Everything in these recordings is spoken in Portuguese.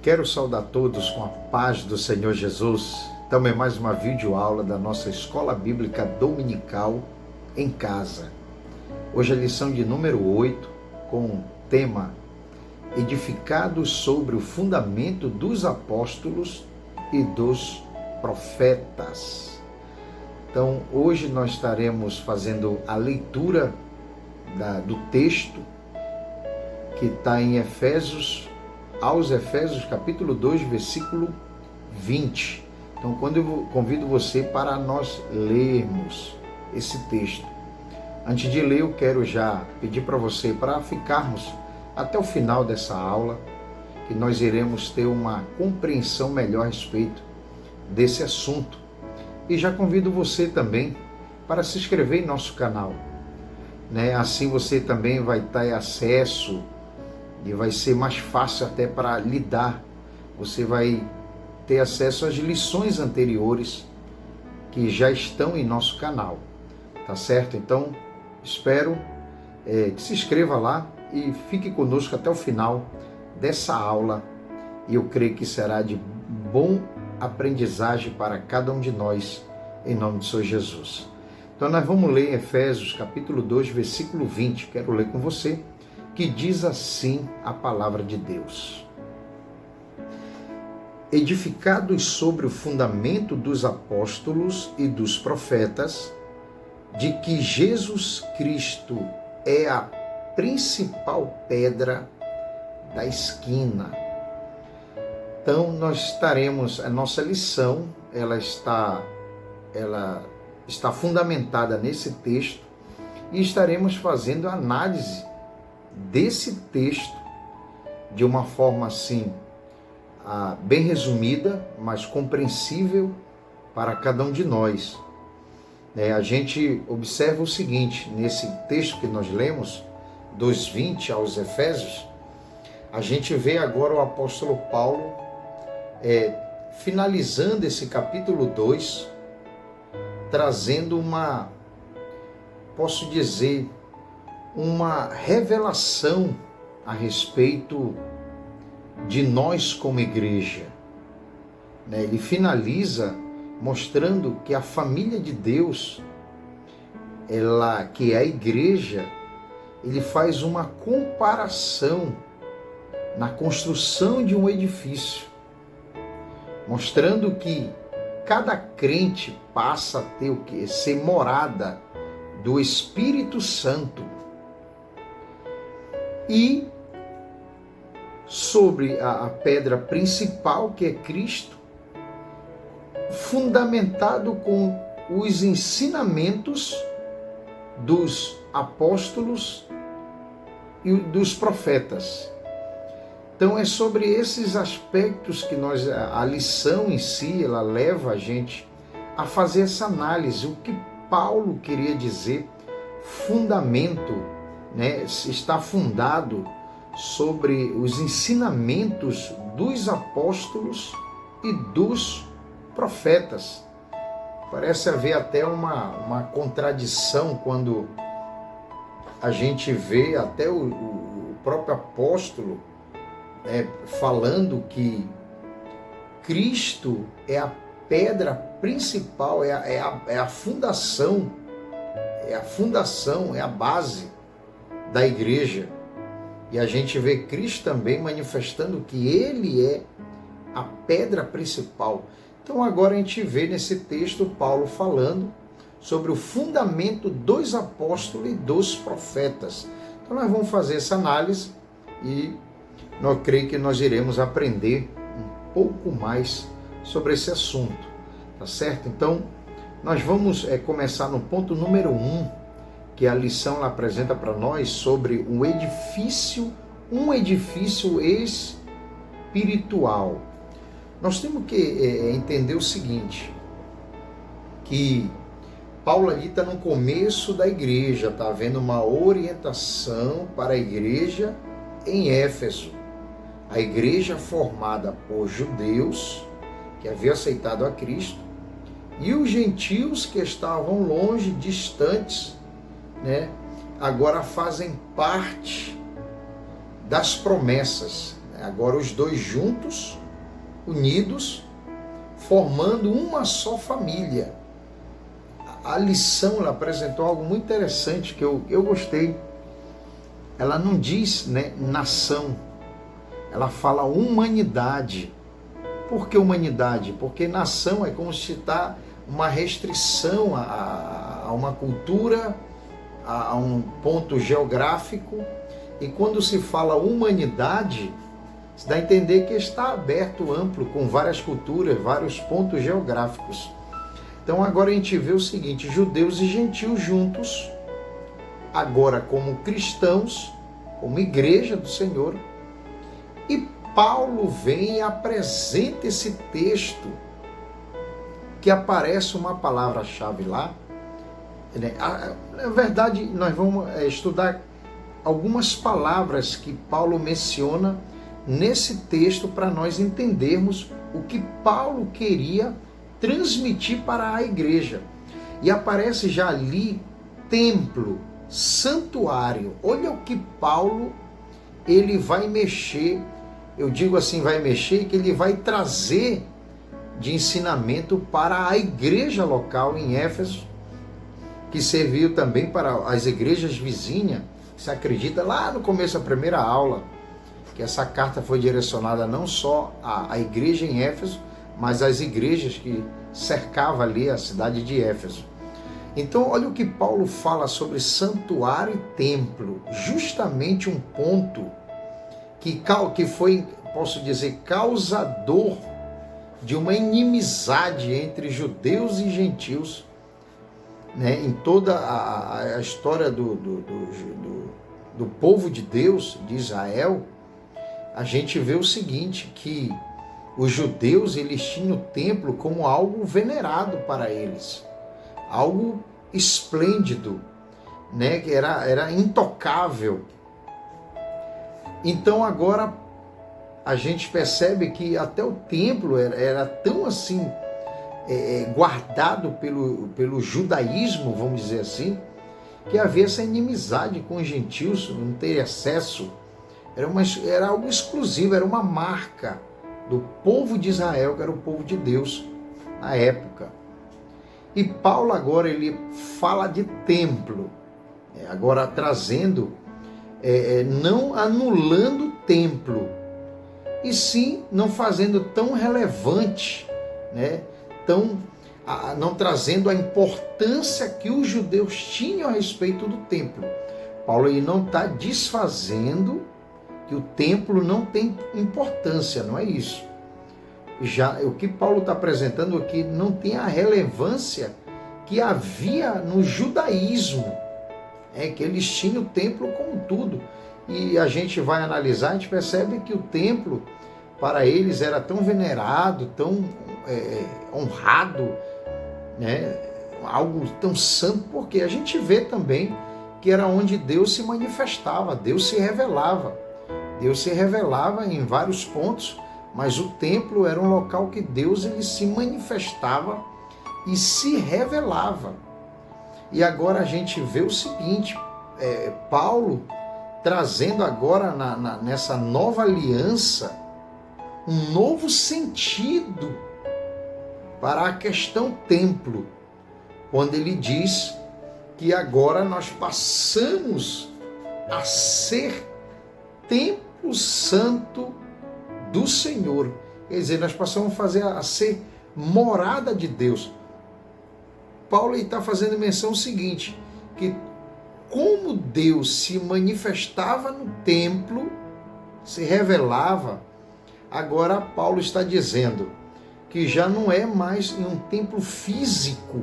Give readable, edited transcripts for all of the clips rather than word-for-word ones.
Quero saudar todos com a paz do Senhor Jesus. Também mais uma videoaula da nossa Escola Bíblica Dominical em Casa. Hoje a lição de número 8, com o tema Edificados sobre o fundamento dos apóstolos e dos profetas. Então, hoje nós estaremos fazendo a leitura do texto que está em aos Efésios capítulo 2, versículo 20. Então, quando eu convido você para nós lermos esse texto. Antes de ler, eu quero já pedir para você, para ficarmos até o final dessa aula, que nós iremos ter uma compreensão melhor a respeito desse assunto. E já convido você também para se inscrever em nosso canal. Assim você também vai ter acesso e vai ser mais fácil até para lidar. Você vai ter acesso às lições anteriores que já estão em nosso canal, tá certo? Então, espero que se inscreva lá e fique conosco até o final dessa aula, e eu creio que será de bom aprendizagem para cada um de nós, em nome de Senhor Jesus. Então nós vamos ler Efésios capítulo 2, versículo 20, quero ler com você, que diz assim a palavra de Deus. Edificados sobre o fundamento dos apóstolos e dos profetas, de que Jesus Cristo é a principal pedra da esquina. Então nós estaremos, a nossa lição, ela está fundamentada nesse texto, e estaremos fazendo análise desse texto de uma forma assim, bem resumida, mas compreensível para cada um de nós. A gente observa o seguinte, nesse texto que nós lemos, 2:20 aos Efésios, a gente vê agora o apóstolo Paulo finalizando esse capítulo 2, trazendo posso dizer, uma revelação a respeito de nós como igreja. Ele finaliza mostrando que a família de Deus, que é a igreja, ele faz uma comparação na construção de um edifício, mostrando que cada crente passa a ter o quê? Ser morada do Espírito Santo. E sobre a pedra principal, que é Cristo, fundamentado com os ensinamentos dos apóstolos e dos profetas. Então é sobre esses aspectos que a lição em si, ela leva a gente a fazer essa análise. O que Paulo queria dizer, fundamento, está fundado sobre os ensinamentos dos apóstolos e dos profetas. Parece haver até uma contradição quando a gente vê até o próprio apóstolo falando que Cristo é a pedra principal, é a fundação, é a base da igreja. E a gente vê Cristo também manifestando que Ele é a pedra principal. Então agora a gente vê nesse texto Paulo falando sobre o fundamento dos apóstolos e dos profetas. Então nós vamos fazer essa análise e eu creio que nós iremos aprender um pouco mais sobre esse assunto, tá certo? Então nós vamos começar no ponto número 1, que a lição ela apresenta para nós sobre um edifício espiritual. Nós temos que entender o seguinte, que Paulo ali está no começo da igreja, está havendo uma orientação para a igreja em Éfeso. A igreja formada por judeus, que haviam aceitado a Cristo, e os gentios que estavam longe, distantes, agora fazem parte das promessas. Agora os dois juntos, unidos, formando uma só família. A lição, ela apresentou algo muito interessante que eu gostei. Ela não diz, né, nação, ela fala humanidade. Por que humanidade? Porque nação é como se está uma restrição a uma cultura, a um ponto geográfico. E quando se fala humanidade, se dá a entender que está aberto, amplo, com várias culturas, vários pontos geográficos. Então agora a gente vê o seguinte: judeus e gentios juntos, agora como cristãos, como igreja do Senhor. E Paulo vem e apresenta esse texto, que aparece uma palavra-chave lá. Na verdade, nós vamos estudar algumas palavras que Paulo menciona nesse texto para nós entendermos o que Paulo queria transmitir para a igreja. E aparece já ali templo, santuário. Olha o que Paulo ele vai mexer. Eu digo assim, vai mexer, que ele vai trazer de ensinamento para a igreja local em Éfeso, que serviu também para as igrejas vizinhas. Se acredita lá no começo da primeira aula, que essa carta foi direcionada não só à igreja em Éfeso, mas às igrejas que cercavam ali a cidade de Éfeso. Então, olha o que Paulo fala sobre santuário e templo, justamente um ponto que foi, posso dizer, causador de uma inimizade entre judeus e gentios, né? Em toda a história do povo de Deus, de Israel. A gente vê o seguinte, que os judeus, eles tinham o templo como algo venerado para eles, algo esplêndido, né? Que era intocável. Então agora a gente percebe que até o templo era tão assim guardado pelo judaísmo, vamos dizer assim, que havia essa inimizade com os gentios, não ter acesso. Era algo exclusivo, era uma marca do povo de Israel, que era o povo de Deus na época. E Paulo agora ele fala de templo, agora trazendo, não anulando o templo, e sim não fazendo tão relevante, né? Não trazendo a importância que os judeus tinham a respeito do templo. Paulo ele não está desfazendo que o templo não tem importância, não é isso. Já o que Paulo está apresentando aqui não tem a relevância que havia no judaísmo, que eles tinham o templo como tudo. E a gente vai analisar, a gente percebe que o templo para eles era tão venerado, tão honrado, né? Algo tão santo, porque a gente vê também que era onde Deus se manifestava, Deus se revelava. Deus se revelava em vários pontos, mas o templo era um local que Deus ele se manifestava e se revelava. E agora a gente vê o seguinte, Paulo trazendo agora nessa nova aliança um novo sentido para a questão templo, quando ele diz que agora nós passamos a ser templo santo do Senhor. Quer dizer, nós passamos a ser morada de Deus. Paulo está fazendo menção o seguinte, que como Deus se manifestava no templo, se revelava, agora Paulo está dizendo que já não é mais em um templo físico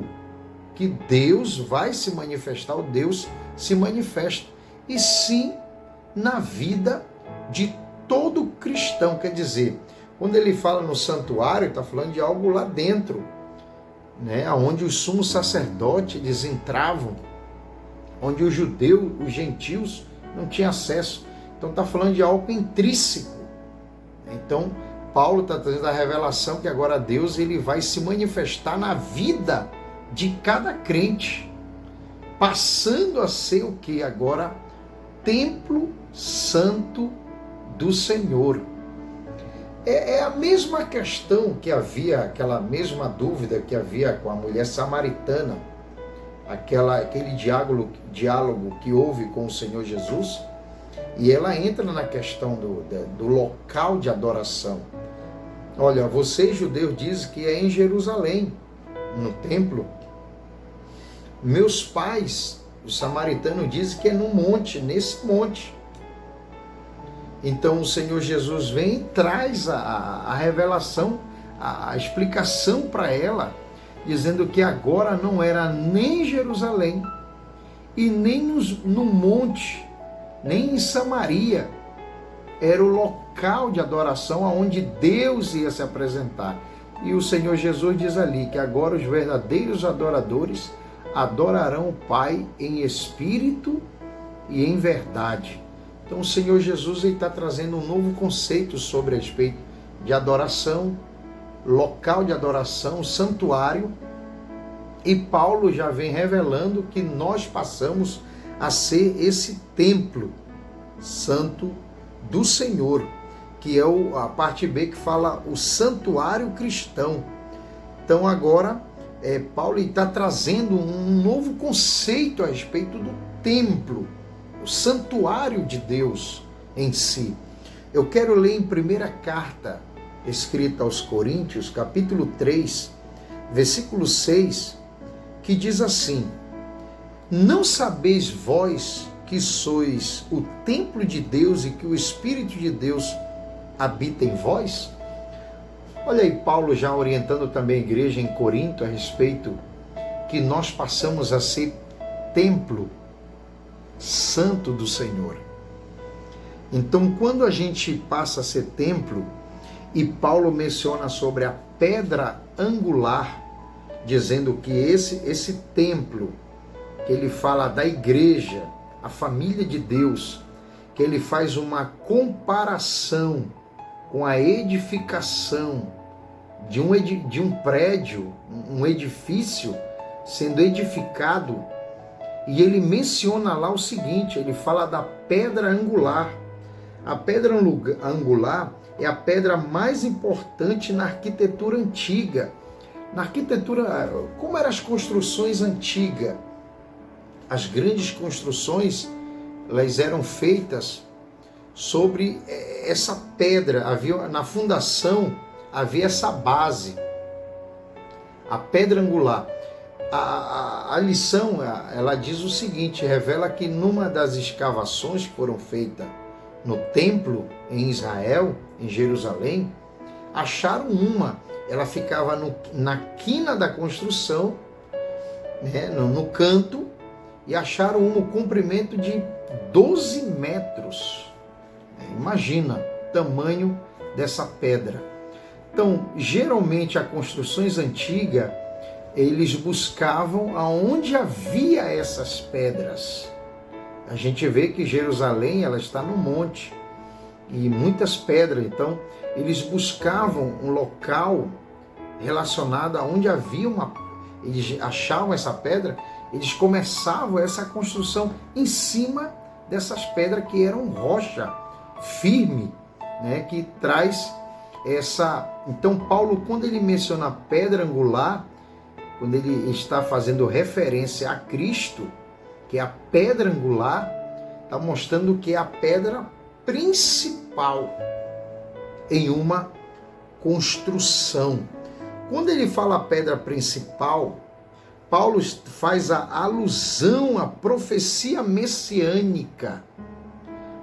que Deus vai se manifestar, o Deus se manifesta, e sim na vida de todo cristão. Quer dizer, quando ele fala no santuário, está falando de algo lá dentro, né? Onde os sumos sacerdotes eles entravam, onde os judeus, os gentios não tinham acesso. Então está falando de algo intrínseco. Então Paulo está trazendo a revelação que agora Deus ele vai se manifestar na vida de cada crente, passando a ser o que agora? Templo santo do Senhor. É a mesma questão que havia, aquela mesma dúvida que havia com a mulher samaritana, aquele diálogo que houve com o Senhor Jesus, e ela entra na questão do local de adoração. Olha, vocês judeus dizem que é em Jerusalém, no templo. Meus pais, os samaritanos, dizem que é no monte, nesse monte. Então o Senhor Jesus vem e traz a revelação, a explicação para ela, dizendo que agora não era nem Jerusalém e nem no monte, nem em Samaria. Era o local de adoração aonde Deus ia se apresentar. E o Senhor Jesus diz ali que agora os verdadeiros adoradores adorarão o Pai em espírito e em verdade. Então o Senhor Jesus está trazendo um novo conceito sobre a respeito de adoração, local de adoração, santuário. E Paulo já vem revelando que nós passamos a ser esse templo santo do Senhor, que é a parte B que fala o santuário cristão. Então agora Paulo está trazendo um novo conceito a respeito do templo, o santuário de Deus em si. Eu quero ler em primeira carta escrita aos Coríntios, capítulo 3, versículo 6, que diz assim: não sabeis vós que sois o templo de Deus e que o Espírito de Deus habita em vós? Olha aí Paulo já orientando também a igreja em Corinto a respeito que nós passamos a ser templo santo do Senhor. Então, quando a gente passa a ser templo, e Paulo menciona sobre a pedra angular, dizendo que esse templo, que ele fala da igreja, a família de Deus, que ele faz uma comparação com a edificação de um prédio, um edifício sendo edificado, e ele menciona lá o seguinte, ele fala da pedra angular. A pedra angular é a pedra mais importante na arquitetura antiga. Na arquitetura, como eram as construções antigas? As grandes construções, elas eram feitas sobre essa pedra. Na fundação havia essa base, a pedra angular. A lição, ela diz o seguinte, revela que numa das escavações que foram feitas no templo em Israel, em Jerusalém, acharam ela ficava na quina da construção, né, no canto, e acharam o comprimento de 12 metros. Imagina o tamanho dessa pedra. Então, geralmente, as construções antigas, eles buscavam aonde havia essas pedras. A gente vê que Jerusalém, ela está no monte, e muitas pedras. Então, eles buscavam um local relacionado aonde havia eles achavam essa pedra, eles começavam essa construção em cima dessas pedras que eram rocha firme, né, que traz essa... Então Paulo, quando ele menciona a pedra angular, quando ele está fazendo referência a Cristo, que é a pedra angular, está mostrando que é a pedra principal em uma construção. Quando ele fala a pedra principal, Paulo faz a alusão à profecia messiânica,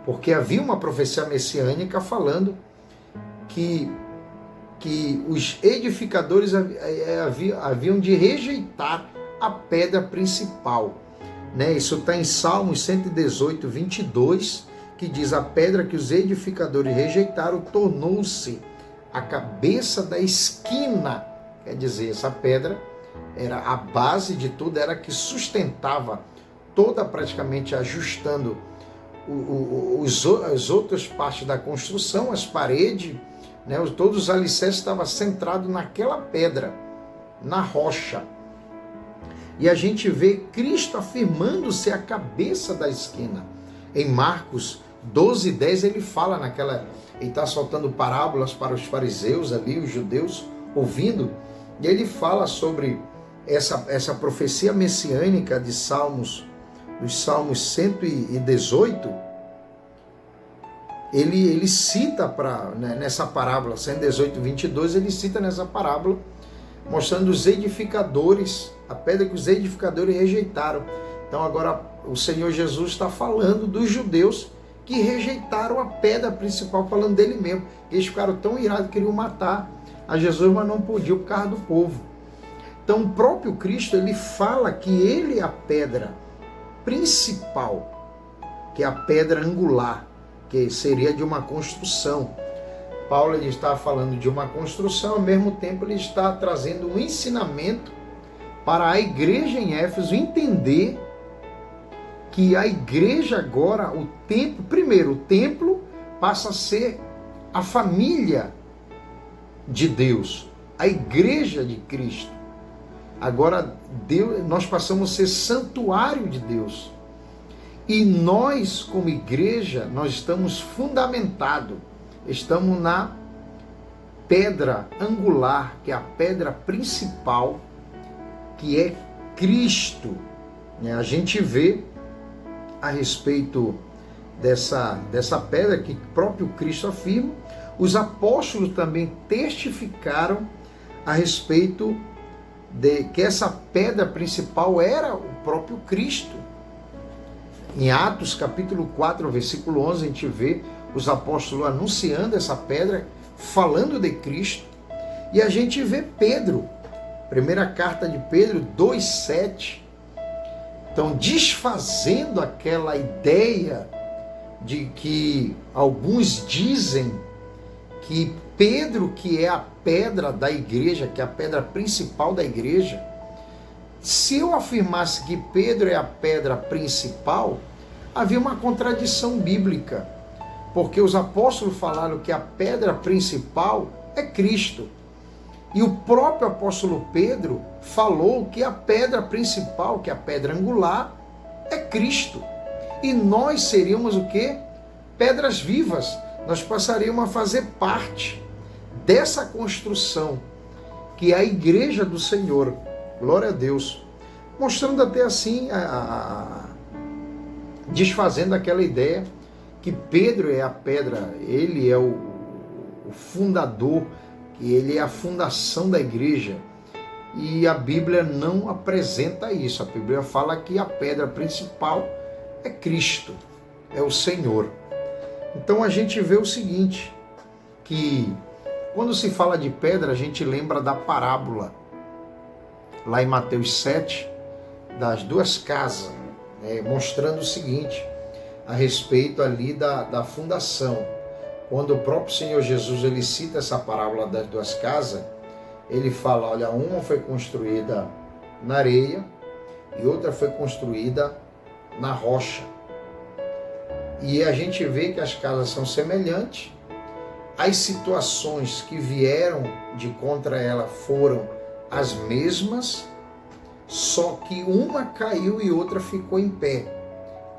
porque havia uma profecia messiânica falando que os edificadores haviam de rejeitar a pedra principal. Né? Isso está em Salmos 118, 22, que diz: a pedra que os edificadores rejeitaram tornou-se a cabeça da esquina. Quer dizer, essa pedra era a base de tudo, era que sustentava toda, praticamente ajustando as outras partes da construção, as paredes, né, todos os alicerces estavam centrados naquela pedra, na rocha. E a gente vê Cristo afirmando ser a cabeça da esquina. Em Marcos 12:10 ele fala ele está soltando parábolas para os fariseus ali, os judeus, ouvindo, e ele fala sobre essa profecia messiânica de Salmos, dos Salmos 118, ele cita nessa parábola, 118, 22, ele cita nessa parábola, mostrando os edificadores, a pedra que os edificadores rejeitaram. Então agora o Senhor Jesus está falando dos judeus que rejeitaram a pedra principal, falando dele mesmo. Eles ficaram tão irados que queriam matar a Jesus, mas não podiam por causa do povo. Então o próprio Cristo, ele fala que ele é a pedra principal, que é a pedra angular, que seria de uma construção. Paulo ele está falando de uma construção, ao mesmo tempo ele está trazendo um ensinamento para a igreja em Éfeso entender que a igreja agora, o templo passa a ser a família de Deus, a igreja de Cristo. Agora nós passamos a ser santuário de Deus. E nós, como igreja, nós estamos fundamentados, estamos na pedra angular, que é a pedra principal, que é Cristo. A gente vê a respeito dessa pedra que o próprio Cristo afirma, os apóstolos também testificaram a respeito de que essa pedra principal era o próprio Cristo. Em Atos capítulo 4, versículo 11, a gente vê os apóstolos anunciando essa pedra, falando de Cristo, e a gente vê Pedro, primeira carta de Pedro 2,7, então desfazendo aquela ideia de que alguns dizem que Pedro, que é a pedra da igreja, que é a pedra principal da igreja. Se eu afirmasse que Pedro é a pedra principal, havia uma contradição bíblica, porque os apóstolos falaram que a pedra principal é Cristo. E o próprio apóstolo Pedro falou que a pedra principal, que é a pedra angular, é Cristo. E nós seríamos o quê? Pedras vivas. Nós passaríamos a fazer parte dessa construção, que é a igreja do Senhor. Glória a Deus. Mostrando até assim, desfazendo aquela ideia que Pedro é a pedra, ele é o fundador, que ele é a fundação da igreja. E a Bíblia não apresenta isso. A Bíblia fala que a pedra principal é Cristo, é o Senhor. Então a gente vê o seguinte, que quando se fala de pedra, a gente lembra da parábola, lá em Mateus 7, das duas casas, mostrando o seguinte, a respeito ali da fundação. Quando o próprio Senhor Jesus ele cita essa parábola das duas casas, ele fala, olha, uma foi construída na areia e outra foi construída na rocha. E a gente vê que as casas são semelhantes, as situações que vieram de contra ela foram as mesmas, só que uma caiu e outra ficou em pé.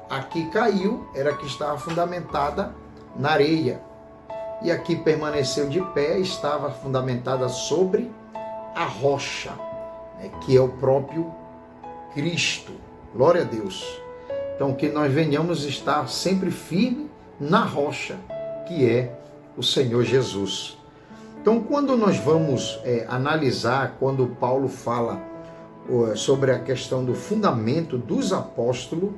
A que caiu era a que estava fundamentada na areia, e a que permaneceu de pé estava fundamentada sobre a rocha, que é o próprio Cristo. Glória a Deus. Então que nós venhamos estar sempre firme na rocha, que é o Senhor Jesus. Então quando nós vamos analisar, quando Paulo fala sobre a questão do fundamento dos apóstolos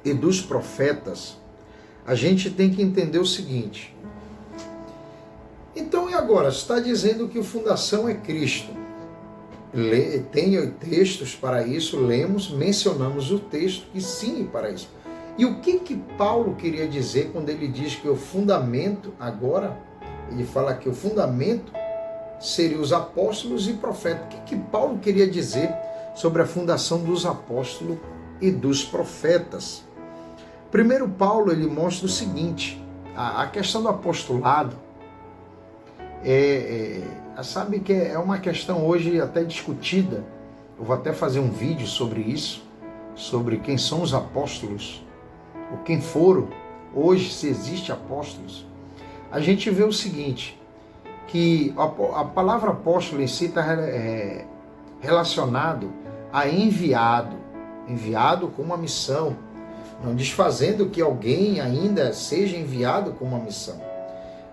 e dos profetas, a gente tem que entender o seguinte. Então, e agora? Está dizendo que a fundação é Cristo. Tem textos para isso, lemos, mencionamos o texto que sim para isso. E o que Paulo queria dizer quando ele diz que o fundamento, agora, ele fala que o fundamento seria os apóstolos e profetas. O que Paulo queria dizer sobre a fundação dos apóstolos e dos profetas? Primeiro, Paulo ele mostra o seguinte, a questão do apostolado, sabe que é uma questão hoje até discutida. Eu vou até fazer um vídeo sobre isso, sobre quem são os apóstolos, ou quem foram, hoje se existe apóstolos. a gente vê o seguinte, que a palavra apóstolo em si está relacionado a enviado com uma missão, não desfazendo que alguém ainda seja enviado com uma missão.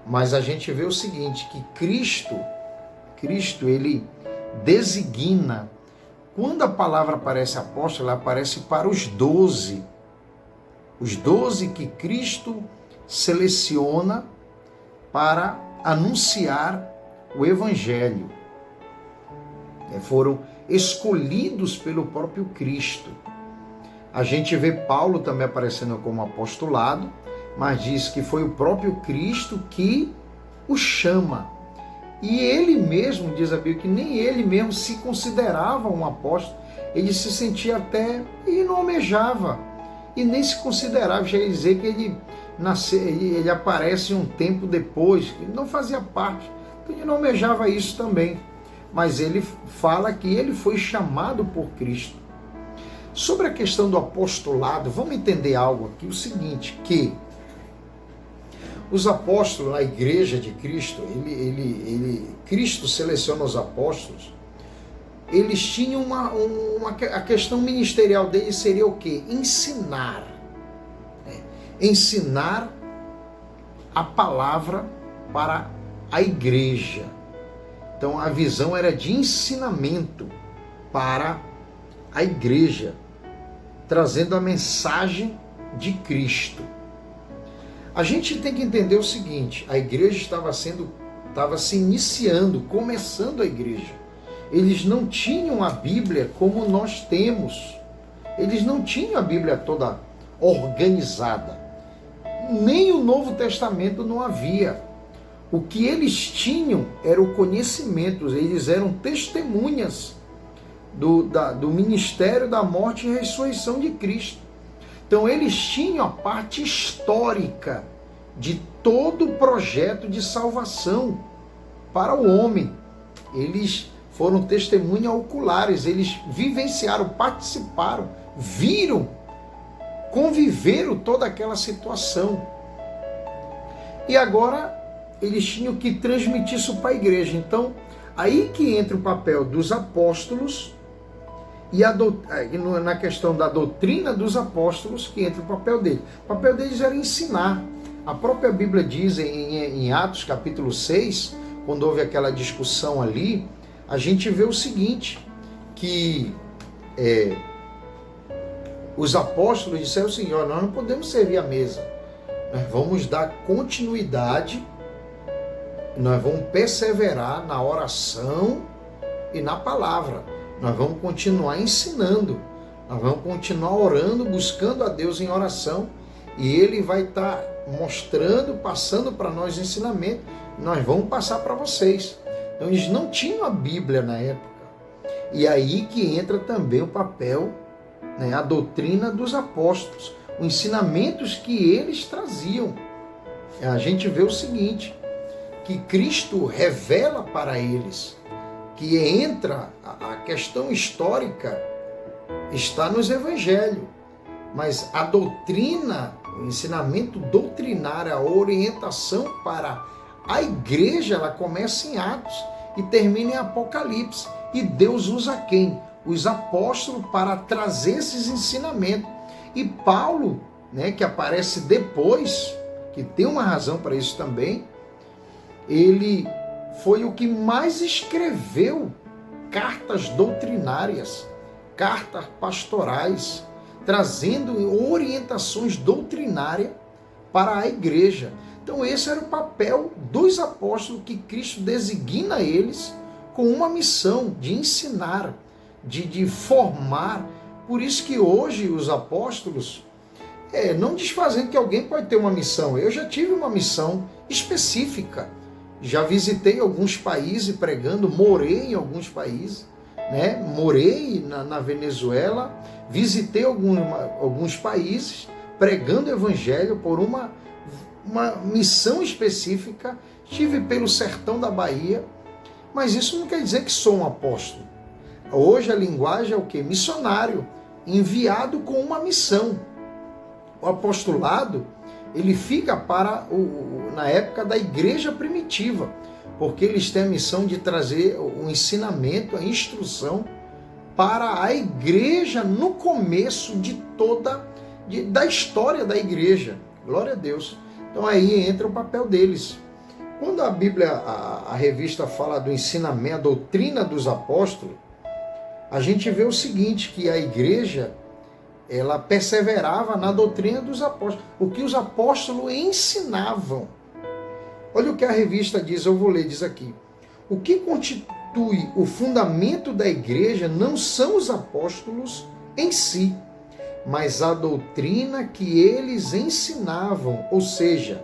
Mas a gente vê o seguinte, que Cristo, ele designa, quando a palavra aparece apóstolo, ela aparece para os 12 que Cristo seleciona para anunciar o Evangelho. Foram escolhidos pelo próprio Cristo. A gente vê Paulo também aparecendo como apostolado, mas diz que foi o próprio Cristo que o chama. E ele mesmo, diz a Bíblia, que nem ele mesmo se considerava um apóstolo, ele se sentia até, e não almejava, e nem se considerava, já ia dizer que ele aparece um tempo depois, que não fazia parte, então ele não almejava isso também, mas ele fala que ele foi chamado por Cristo. Sobre a questão do apostolado, vamos entender algo aqui, o seguinte, que os apóstolos, na igreja de Cristo, Cristo seleciona os apóstolos, eles tinham a questão ministerial deles seria o quê? Ensinar. Ensinar a palavra para a igreja. Então a visão era de ensinamento para a igreja, trazendo a mensagem de Cristo. A gente tem que entender o seguinte, a igreja estava se iniciando, começando a igreja. Eles não tinham a Bíblia como nós temos. Eles não tinham a Bíblia toda organizada. Nem o Novo Testamento não havia. O que eles tinham era o conhecimento, eles eram testemunhas do ministério da morte e ressurreição de Cristo. Então eles tinham a parte histórica de todo o projeto de salvação para o homem. Eles foram testemunhas oculares, eles vivenciaram, participaram, viram, conviveram toda aquela situação. E agora eles tinham que transmitir isso para a igreja. Então, aí que entra o papel dos apóstolos e na questão da doutrina dos apóstolos, que entra o papel deles. O papel deles era ensinar. A própria Bíblia diz em Atos capítulo 6, quando houve aquela discussão ali, a gente vê o seguinte, que os apóstolos disseram o seguinte, nós não podemos servir a mesa, nós vamos dar continuidade, nós vamos perseverar na oração e na palavra, nós vamos continuar ensinando, nós vamos continuar orando, buscando a Deus em oração, e Ele vai estar mostrando, passando para nós ensinamento, nós vamos passar para vocês. Então eles não tinham a Bíblia na época. E aí que entra também o papel, a doutrina dos apóstolos, os ensinamentos que eles traziam. A gente vê o seguinte, que Cristo revela para eles, que entra, a questão histórica está nos evangelhos, mas a doutrina, o ensinamento doutrinário, a orientação para a igreja, ela começa em Atos e termina em Apocalipse. E Deus usa quem? Os apóstolos para trazer esses ensinamentos. E Paulo, que aparece depois, que tem uma razão para isso também, ele foi o que mais escreveu cartas doutrinárias, cartas pastorais, trazendo orientações doutrinárias para a igreja. Então esse era o papel dos apóstolos, que Cristo designa eles com uma missão de ensinar, de formar. Por isso que hoje os apóstolos, não desfazendo que alguém pode ter uma missão. Eu já tive uma missão específica. Já visitei alguns países pregando, morei em alguns países, morei na Venezuela, visitei alguns países pregando o evangelho por uma missão específica, estive pelo sertão da Bahia, mas isso não quer dizer que sou um apóstolo. Hoje a linguagem é o quê? Missionário, enviado com uma missão. O apostolado, ele fica na época da igreja primitiva, porque eles têm a missão de trazer o ensinamento, a instrução para a igreja no começo da história da igreja. Glória a Deus. Então aí entra o papel deles. Quando a Bíblia, a revista fala do ensinamento, a doutrina dos apóstolos, a gente vê o seguinte, que a igreja, ela perseverava na doutrina dos apóstolos, o que os apóstolos ensinavam. Olha o que a revista diz, eu vou ler, diz aqui. O que constitui o fundamento da igreja não são os apóstolos em si, mas a doutrina que eles ensinavam, ou seja,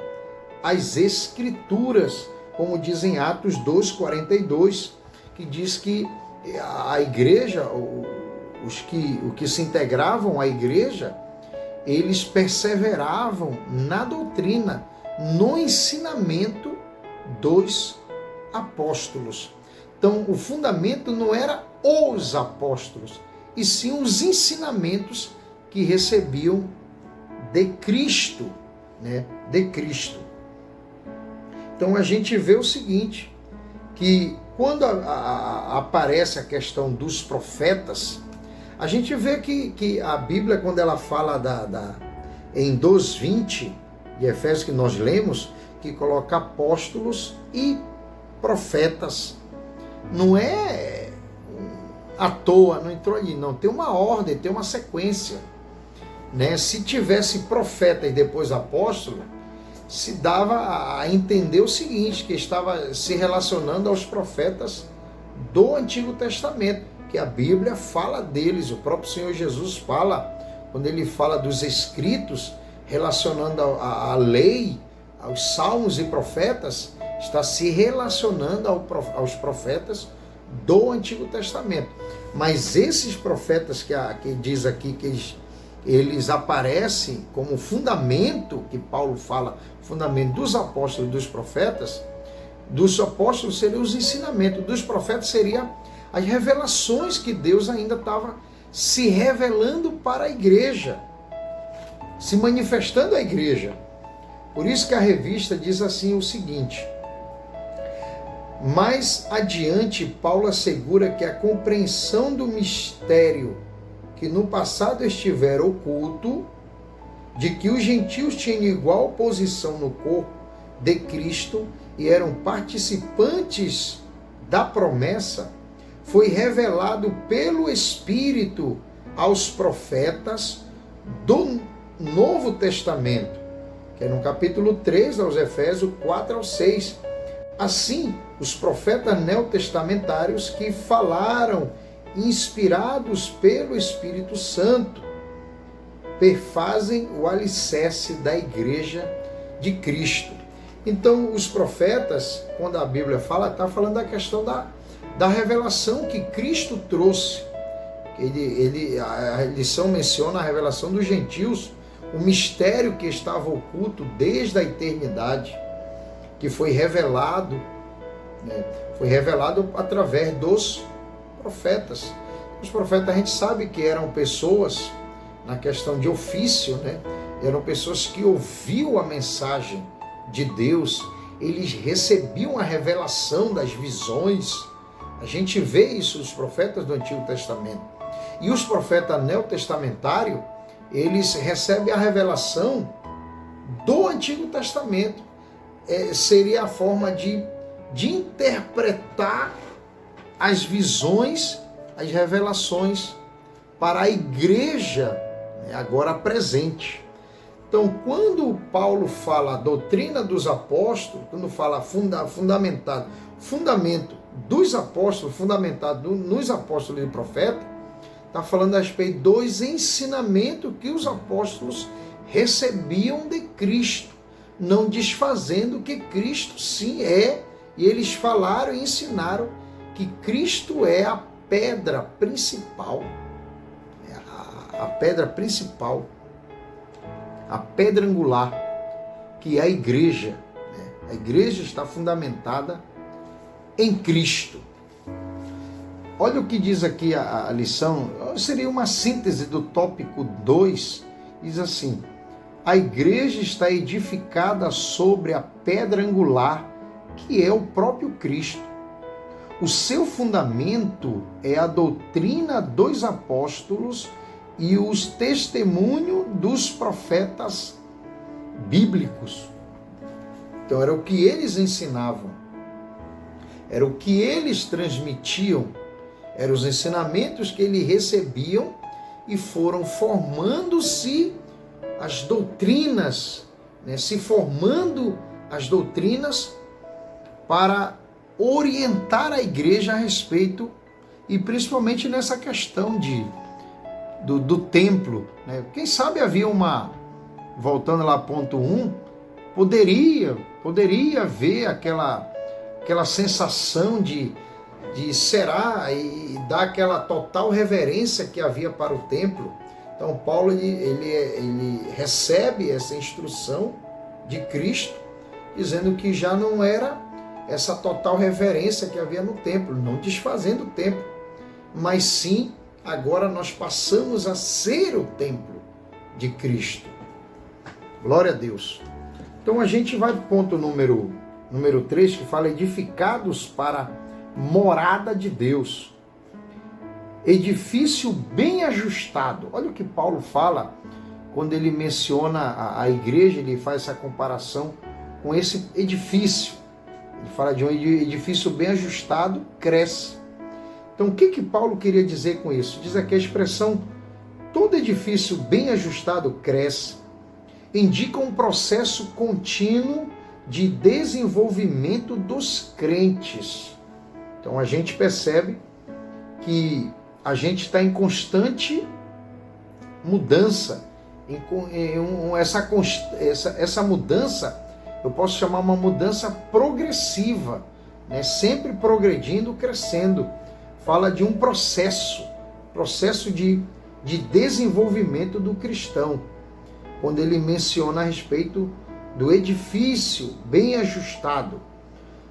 as escrituras, como diz em Atos 2:42, que diz que a igreja, os que se integravam à igreja, eles perseveravam na doutrina, no ensinamento dos apóstolos. Então, o fundamento não era os apóstolos, e sim os ensinamentos que recebiam de Cristo, né? De Cristo. Então, a gente vê o seguinte, que quando aparece a questão dos profetas, a gente vê que a Bíblia, quando ela fala em 2:20, de Efésios, que nós lemos, que coloca apóstolos e profetas. Não é à toa, não entrou ali, não. Tem uma ordem, tem uma sequência, né? Se tivesse profeta e depois apóstolo, se dava a entender o seguinte, que estava se relacionando aos profetas do Antigo Testamento, que a Bíblia fala deles, o próprio Senhor Jesus fala, quando ele fala dos escritos, relacionando a lei, aos salmos e profetas, está se relacionando aos profetas do Antigo Testamento. Mas esses profetas que diz aqui que eles aparecem como fundamento, que Paulo fala, fundamento dos apóstolos e dos profetas seriam os ensinamentos, dos profetas seriam as revelações que Deus ainda estava se revelando para a igreja, se manifestando à igreja. Por isso que a revista diz assim o seguinte: mais adiante, Paulo assegura que a compreensão do mistério que no passado estivera oculto, de que os gentios tinham igual posição no corpo de Cristo e eram participantes da promessa, foi revelado pelo Espírito aos profetas do Novo Testamento, que é no capítulo 3 aos Efésios 4-6. Assim, os profetas neotestamentários que falaram, inspirados pelo Espírito Santo, perfazem o alicerce da igreja de Cristo. Então, os profetas, quando a Bíblia fala, está falando da questão da revelação que Cristo trouxe. A lição menciona a revelação dos gentios, o mistério que estava oculto desde a eternidade, que foi revelado, né? Foi revelado através dos profetas. Os profetas, a gente sabe que eram pessoas, na questão de ofício, né? Eram pessoas que ouviam a mensagem de Deus, eles recebiam a revelação das visões. A gente vê isso nos profetas do Antigo Testamento. E os profetas neotestamentários, eles recebem a revelação do Antigo Testamento. Seria a forma de interpretar as visões, as revelações para a igreja, né, agora presente. Então, quando Paulo fala a doutrina dos apóstolos, quando fala fundamento dos apóstolos, fundamentado nos apóstolos e profetas, está falando a respeito dos ensinamentos que os apóstolos recebiam de Cristo, não desfazendo que Cristo sim é, e eles falaram e ensinaram que Cristo é a pedra principal, a pedra principal, a pedra angular, que é a igreja, né? A igreja está fundamentada em Cristo. Olha o que diz aqui a lição, seria uma síntese do tópico 2, diz assim: A igreja está edificada sobre a pedra angular, que é o próprio Cristo. O seu fundamento é a doutrina dos apóstolos e os testemunhos dos profetas bíblicos. Então era o que eles ensinavam, era o que eles transmitiam, eram os ensinamentos que eles recebiam e foram formando-se as doutrinas, se formando as doutrinas para orientar a igreja a respeito, e principalmente nessa questão do templo. Quem sabe havia voltando lá ponto 1, poderia haver aquela sensação de será, e dar aquela total reverência que havia para o templo. Então Paulo ele recebe essa instrução de Cristo, dizendo que já não era essa total reverência que havia no templo, não desfazendo o templo, mas sim, agora nós passamos a ser o templo de Cristo. Glória a Deus. Então a gente vai para o ponto número 3, que fala edificados para morada de Deus. Edifício bem ajustado. Olha o que Paulo fala quando ele menciona a igreja, ele faz essa comparação com esse edifício. Ele fala de um edifício bem ajustado, cresce. Então o que Paulo queria dizer com isso? Diz aqui a expressão, todo edifício bem ajustado cresce, indica um processo contínuo de desenvolvimento dos crentes. Então a gente percebe que a gente está em constante mudança. Essa mudança, eu posso chamar uma mudança progressiva, sempre progredindo, crescendo. Fala de um processo de desenvolvimento do cristão, quando ele menciona a respeito do edifício bem ajustado.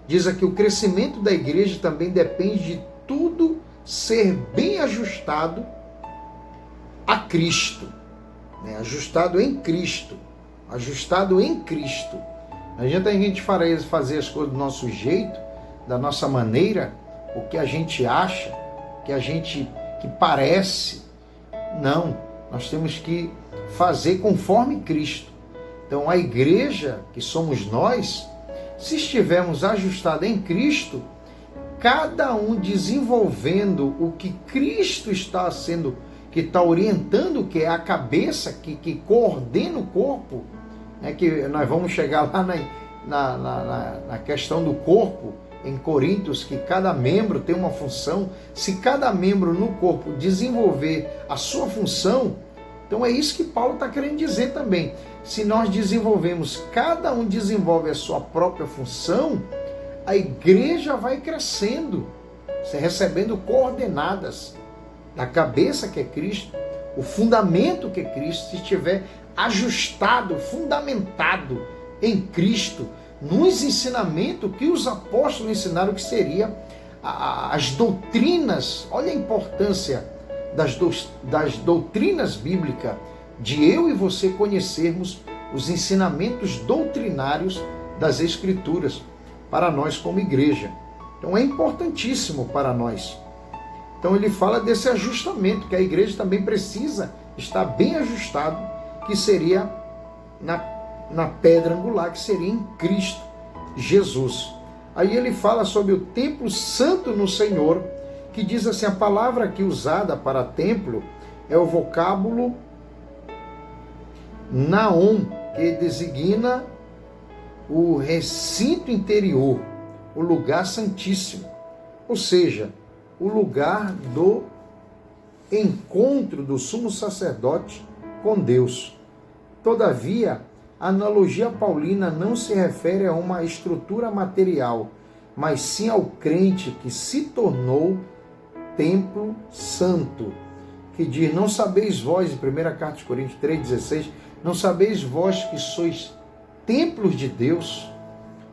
Diz aqui, o crescimento da igreja também depende de tudo ser bem ajustado a Cristo, ajustado em Cristo, ajustado em Cristo. Não adianta a gente fazer as coisas do nosso jeito, da nossa maneira, o que a gente acha, que parece. Não, nós temos que fazer conforme Cristo. Então a igreja, que somos nós, se estivermos ajustados em Cristo, cada um desenvolvendo o que Cristo está que está orientando, que é a cabeça, que coordena o corpo, que nós vamos chegar lá na questão do corpo, em Coríntios, que cada membro tem uma função. Se cada membro no corpo desenvolver a sua função, então é isso que Paulo está querendo dizer também. Se nós desenvolvemos, cada um desenvolve a sua própria função, a igreja vai crescendo, recebendo coordenadas da cabeça que é Cristo, o fundamento que é Cristo. Se estiver ajustado, fundamentado em Cristo, nos ensinamentos que os apóstolos ensinaram, que seria as doutrinas. Olha a importância das doutrinas bíblicas, de eu e você conhecermos os ensinamentos doutrinários das Escrituras para nós como igreja. Então é importantíssimo para nós. Então ele fala desse ajustamento, que a igreja também precisa estar bem ajustado, que seria na pedra angular, que seria em Cristo Jesus. Aí ele fala sobre o templo santo no Senhor, que diz assim, a palavra aqui usada para templo é o vocábulo naon, que designa o recinto interior, o lugar santíssimo, ou seja, o lugar do encontro do sumo sacerdote com Deus. Todavia, a analogia paulina não se refere a uma estrutura material, mas sim ao crente que se tornou templo santo, que diz, não sabeis vós, em 1 carta de Coríntios 3,16, não sabeis vós que sois templos de Deus,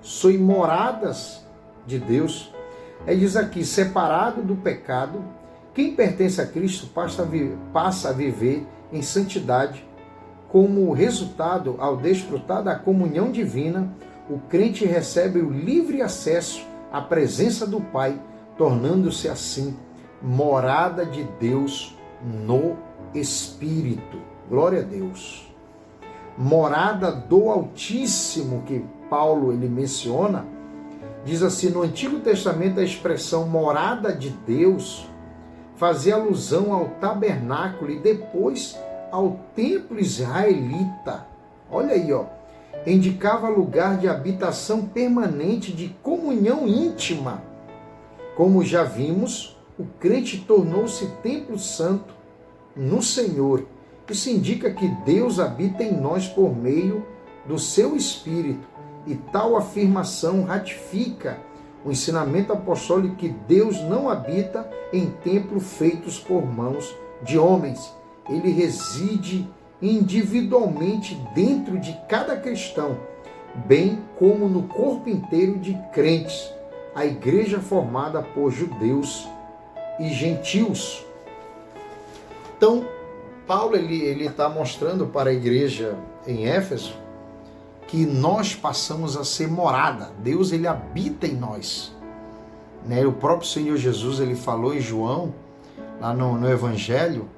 sois moradas de Deus. Aí diz aqui, separado do pecado, quem pertence a Cristo passa a viver em santidade, como resultado, ao desfrutar da comunhão divina, o crente recebe o livre acesso à presença do Pai, tornando-se assim morada de Deus no Espírito. Glória a Deus. Morada do Altíssimo, que Paulo ele menciona, diz assim: no Antigo Testamento a expressão morada de Deus fazia alusão ao tabernáculo e depois ao templo israelita. Olha aí, indicava lugar de habitação permanente, de comunhão íntima. Como já vimos, o crente tornou-se templo santo no Senhor. Isso indica que Deus habita em nós por meio do seu Espírito, e tal afirmação ratifica o ensinamento apostólico que Deus não habita em templos feitos por mãos de homens. Ele reside individualmente dentro de cada cristão, bem como no corpo inteiro de crentes, a igreja formada por judeus e gentios. Então, Paulo ele está mostrando para a igreja em Éfeso que nós passamos a ser morada. Deus ele habita em nós. O próprio Senhor Jesus ele falou em João, lá no Evangelho,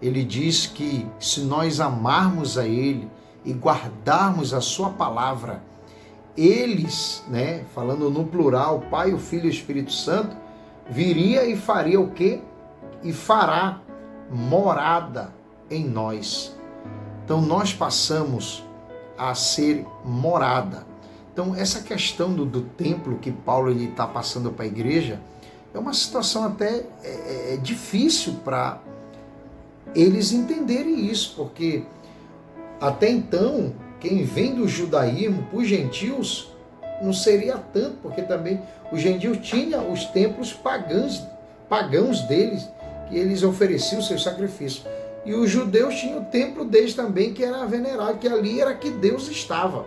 ele diz que se nós amarmos a Ele e guardarmos a sua palavra, eles, falando no plural, o Pai, o Filho e o Espírito Santo, viria e faria o quê? E fará morada em nós. Então nós passamos a ser morada. Então essa questão do templo que Paulo está passando para a igreja é uma situação até difícil para eles entenderem isso, porque até então quem vem do judaísmo para os gentios não seria tanto, porque também os gentios tinham os templos pagãos deles, que eles ofereciam seus sacrifícios. E os judeus tinham o templo deles também, que era venerado, que ali era que Deus estava.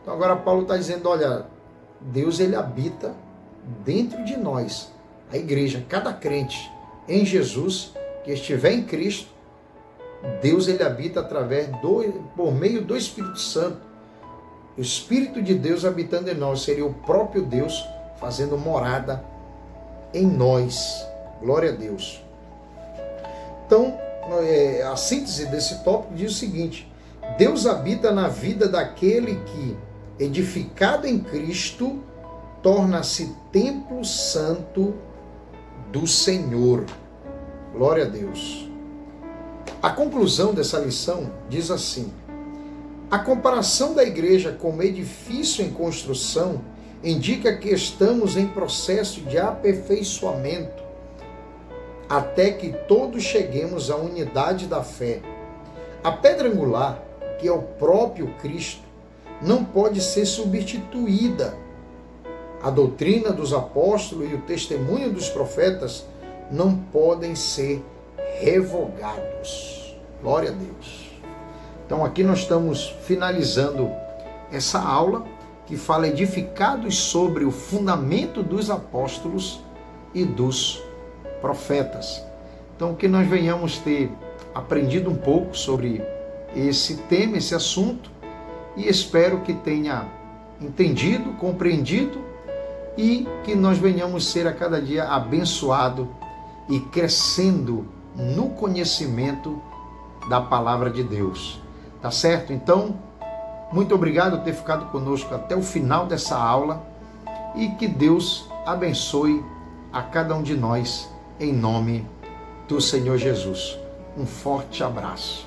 Então agora Paulo está dizendo, olha, Deus ele habita dentro de nós, a igreja, cada crente em Jesus, que estiver em Cristo, Deus ele habita por meio do Espírito Santo. O Espírito de Deus habitando em nós seria o próprio Deus fazendo morada em nós. Glória a Deus. Então, a síntese desse tópico diz o seguinte: Deus habita na vida daquele que, edificado em Cristo, torna-se templo santo do Senhor. Glória a Deus. A conclusão dessa lição diz assim: a comparação da igreja como edifício em construção indica que estamos em processo de aperfeiçoamento até que todos cheguemos à unidade da fé. A pedra angular, que é o próprio Cristo, não pode ser substituída. A doutrina dos apóstolos e o testemunho dos profetas não podem ser revogados. Glória a Deus. Então aqui nós estamos finalizando essa aula que fala edificados sobre o fundamento dos apóstolos e dos profetas. Então que nós venhamos ter aprendido um pouco sobre esse tema, esse assunto, e espero que tenha entendido, compreendido, e que nós venhamos ser a cada dia abençoado e crescendo no conhecimento da palavra de Deus. Tá certo? Então, muito obrigado por ter ficado conosco até o final dessa aula, e que Deus abençoe a cada um de nós, em nome do Senhor Jesus. Um forte abraço.